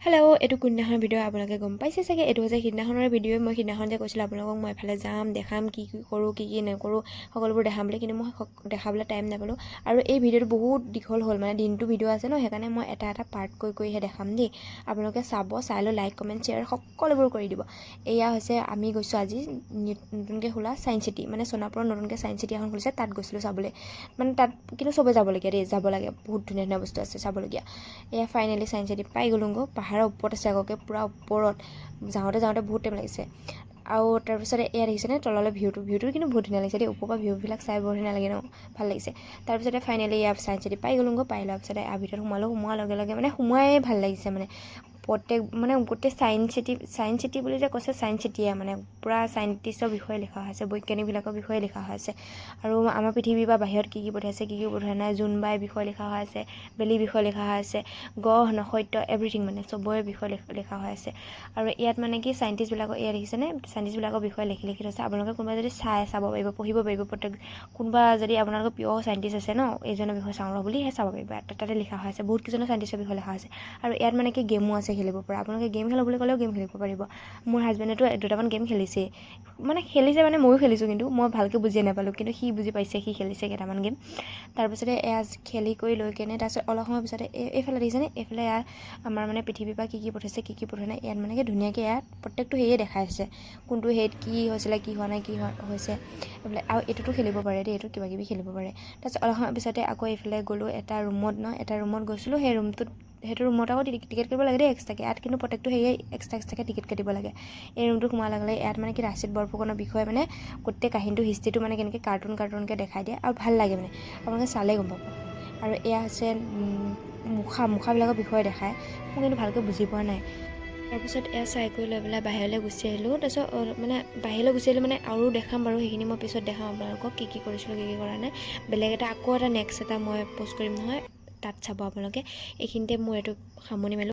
Hello' এইটো কোনদিনাখনৰ video' আপোনালোকে গম পাইছে চাগে। এইটো হৈছে সিদিনাখনৰ ভিডিঅ'। মই সিদিনাখন যে কৈছিলোঁ আপোনালোকক মই এফালে যাম, দেখাম, কি কি কৰোঁ, কি কি নকৰোঁ, সকলোবোৰ দেখাম বুলি, কিন্তু মই দেখাবলৈ টাইম নাপালোঁ। আৰু এই ভিডিঅ'টো বহুত দীঘল হ'ল, মানে দিনটো ভিডিঅ' আছে ন, সেইকাৰণে মই এটা এটা পাৰ্ট কৰিহে দেখাম দেই। আপোনালোকে চাব, চাই লৈ লাইক, কমেণ্ট, শ্বেয়াৰ সকলোবোৰ কৰি দিব। এয়া হৈছে আমি গৈছোঁ আজি নতুনকৈ খোলা ছায়েঞ্চ চিটি, মানে সোণাপুৰত নতুনকৈ ছায়েঞ্চ চিটি এখন খুলিছে, তাত গৈছিলোঁ চাবলৈ। মানে তাত কিন্তু চবেই যাবলগীয়া দেই, যাব লাগে, বহুত ধুনীয়া ধুনীয়া বস্তু আছে চাবলগীয়া। এয়া ফাইনেলি ছায়েঞ্চ চিটি পাই গ'লোঁগৈ। পাহাৰৰ ওপৰত আছে আগতে, পূৰা ওপৰত যাওঁতে বহুত টাইম লাগিছে। আৰু তাৰপিছতে এয়া দেখিছেনে তললৈ ভিউটো কিন্তু বহুত ধুনীয়া লাগিছে দেই। ওপৰৰ পৰা ভিউবিলাক চাই বৰ ধুনীয়া লাগে ন, ভাল লাগিছে। তাৰপিছতে ফাইনেলি এয়া ছায়েঞ্চ চিটি পাই গ'লোঁগৈ। পাই লোৱাৰ পিছতে ভিতৰত সোমোৱাৰ লগে লগে মানে সোমায়ে ভাল লাগিছে। মানে প্ৰত্যেক মানে গোটেই ছায়েঞ্চ চিটি বুলি যে কৈছে, ছায়েঞ্চ চিটিয়ে মানে পূৰা চাইণ্টিষ্টৰ বিষয়ে লিখা হৈছে, বৈজ্ঞানিকবিলাকৰ বিষয়ে লিখা হৈ আছে। আৰু আমাৰ পৃথিৱীৰ পৰা বাহিৰত কি কি পঠাইছে, কি কি পঠোৱা নাই, জোনবাইৰ বিষয়ে লিখা হৈ আছে, বেলিৰ বিষয়ে লিখা হৈ আছে, গ্ৰহ নক্ষত্ৰ এভৰিথিং, মানে চবৰে বিষয়ে লিখা হৈ আছে। আৰু ইয়াত মানে কি চাইণ্টিষ্টবিলাকৰ, ইয়াত দেখিছেনে চাইণ্টিষ্টবিলাকৰ বিষয়ে লিখি থৈছে। আপোনালোকে কোনোবা যদি চাব পাৰিব, পঢ়িব পাৰিব। কোনোবা যদি আপোনালোকৰ পিয়ৰ চাইণ্টিষ্ট আছে ন, এইজনৰ বিষয়ে চাওঁ ৰ বুলি, সেই চাব পাৰিব। তাতে লিখা হৈ আছে, বহুত কেইজনৰ চাইণ্টিষ্টৰ বিষয়ে লিখা হৈছে। আৰু ইয়াত মানে কি গেমো আছে খেলিব পৰা। আপোনালোকে গেম খেলোঁ বুলি ক'লেও গেম খেলিব পাৰিব। মোৰ হাজবেণ্ডেতো দুটামান গেম খেলিছেই, মানে ময়ো খেলিছোঁ, কিন্তু মই ভালকৈ বুজিয়ে নাপালোঁ, কিন্তু সি বুজি পাইছে, সি খেলিছে কেইটামান গেম। তাৰপিছতে এয়া খেলি কৰি লৈ কেনে তাৰপিছত অলপ সময়ৰ পিছতে এইফালে দেখিছেনে, এইফালে এয়া আমাৰ মানে পৃথিৱীৰ পৰা কি কি পঠাইছে, কি কি পঠোৱা নাই, ইয়াত মানে কি ধুনীয়াকৈ ইয়াত প্ৰত্যেকটো সেয়ে দেখাই আছে, কোনটো হেৰিত কি হৈছিলে, কি হোৱা নাই, কি হৈছে এইফালে। আৰু এইটোতো খেলিব পাৰে দেই, এইটো কিবাকিবি খেলিব পাৰে। তাৰপিছত অলপ সময়ৰ পিছতে আকৌ এইফালে গ'লোঁ এটা ৰুমত গৈছিলোঁ। সেইটো ৰুমত আকৌ টিকেট কৰিব লাগে দেই এক্সট্ৰাকৈ। ইয়াত কিন্তু প্ৰত্যেকটো সেয়ে এক্সট্ৰাকৈ টিকেট কাটিব লাগে। এই ৰুমটো সোমোৱাৰ লগে লগে ইয়াত মানে কি লাচিত বৰফুকনৰ বিষয়ে মানে গোটেই কাহিনীটো, হিষ্ট্ৰীটো মানে কেনেকৈ কাৰ্টুনকৈ দেখাই দিয়ে, আৰু ভাল লাগে মানে, আপোনালোকে চালেই গম পাব। আৰু এয়া হৈছে মুখাবিলাকৰ বিষয়ে দেখায়, মই কিন্তু ভালকৈ বুজি পোৱা নাই। তাৰপিছত এয়া চাই কৰি লৈ পেলাই বাহিৰলৈ গুচি আহিলোঁ। তাৰপিছত বাহিৰলৈ গুচি আহিলোঁ মানে আৰু দেখাম বাৰু, সেইখিনি মই পিছত দেখাম আপোনালোকক, কি কি কৰিছিলোঁ, কি কি কৰা নাই। বেলেগ এটা আকৌ এটা নেক্সট এটা মই প'ষ্ট কৰিম নহয়, তাত চাব আপোনালোকে। এইখিনিতে মোৰ এইটো সামৰণি মাৰিলোঁ।